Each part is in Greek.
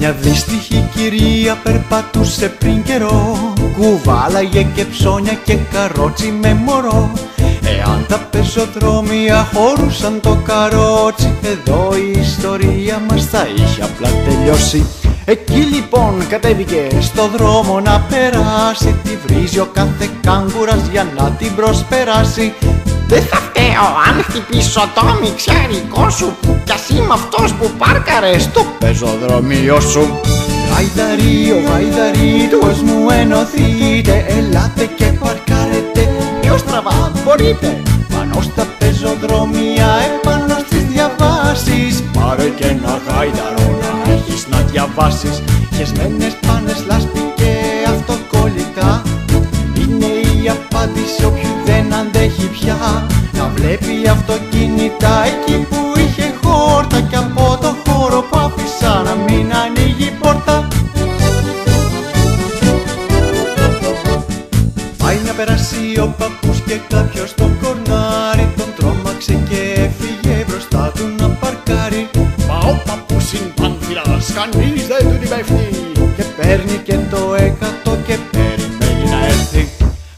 Μια δύστιχη κυρία περπατούσε πριν καιρό, κουβάλαγε και ψώνια και καρότσι με μωρό. Εάν τα πεζοδρόμια χωρούσαν το καρότσι, εδώ η ιστορία μας θα είχε απλά τελειώσει. Εκεί λοιπόν κατέβηκε στο δρόμο να περάσει, τη βρίζει ο κάθε κάγκουρας για να την προσπεράσει. Δεν θα φταίω αν χτυπήσω το μιξιάρικό σου, κι ας είμαι αυτός που πάρκαρε στο πεζοδρομίο σου. Γαϊδαρί, ο γαϊδαρί, τους μου ενωθείτε, ελάτε και παρκάρετε πιο στραβά μπορείτε, πάνω στα πεζοδρόμια, επάνω στις διαβάσεις. Πάρε και ένα γάιδαρο να έχεις να διαβάσεις. Χεσμένες πάνες, λάσπη και αυτοκόλλητα είναι η απάντηση όποιου δεν αντέχει πια να βλέπει αυτοκίνητα εκεί που είχε χόρτα, κι από το χώρο που άφησα να μην ανοίγει η πόρτα. Πάει να περάσει ο παππούς και κάποιος τον κορνάρι, τον τρόμαξε και έφυγε μπροστά του να παρκάρει. Μα ο παππούς είναι πάνθυρας, κανείς δεν του την πέφτει, και παίρνει και το 100 και περιμένει να έρθει.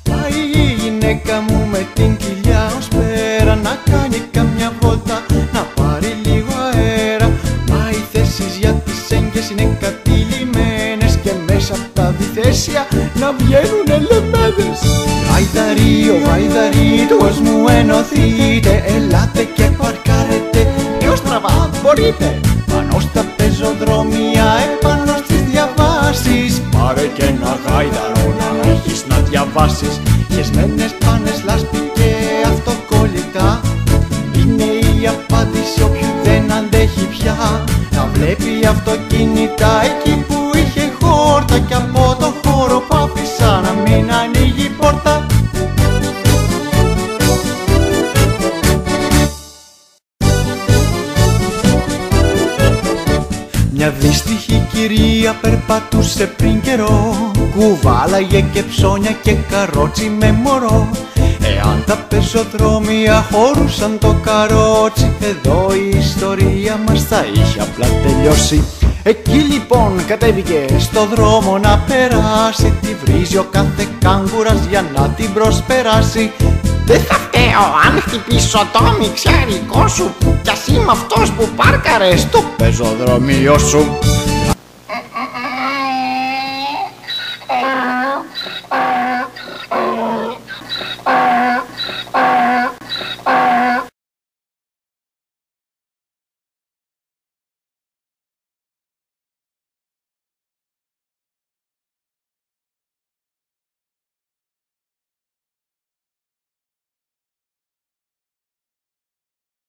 Πάει η γυναίκα μου με την κοιλιά ως πέρα να κάνει καμιά βόλτα, να πάρει λίγο αέρα. Μα οι θέσεις για τις έγκες είναι κατηλημμένες και μέσα απ' τα διθέσια να βγαίνουνε λεμέδες. Γαϊδαρί, ο γαϊδαρί, τους μου ενωθείτε, ελάτε και παρκάρετε πιο στραβά μπορείτε, πάνω στα πεζοδρόμια, επάνω στις διαβάσεις. Πάρε και ένα γάιδαρο να έχεις να διαβάσεις. Χεσμένες πάνες, λάσπη και αυτοκόλλητα είναι η απάντηση όποιου δεν αντέχει πια να βλέπει αυτοκίνητα εκεί που είχε χόρτα, κι από το χώρο που άφησα να μην ανοίγει η πόρτα. Μια δύστιχη κυρία περπατούσε πριν καιρό, κουβάλαγε και ψώνια και καρότσι με μωρό. Εάν τα πεζοδρόμια χωρούσαν το καρότσι, εδώ η ιστορία μας θα είχε απλά τελειώσει. Εκεί λοιπόν κατέβηκε στο δρόμο να περάσει, τη βρίζει ο κάθε κάγκουρας για να την προσπεράσει. Δεν θα φταίω αν χτυπήσω το μιξιάρικό σου, κι ας είμαι αυτός που πάρκαρε στο πεζοδρομίο σου.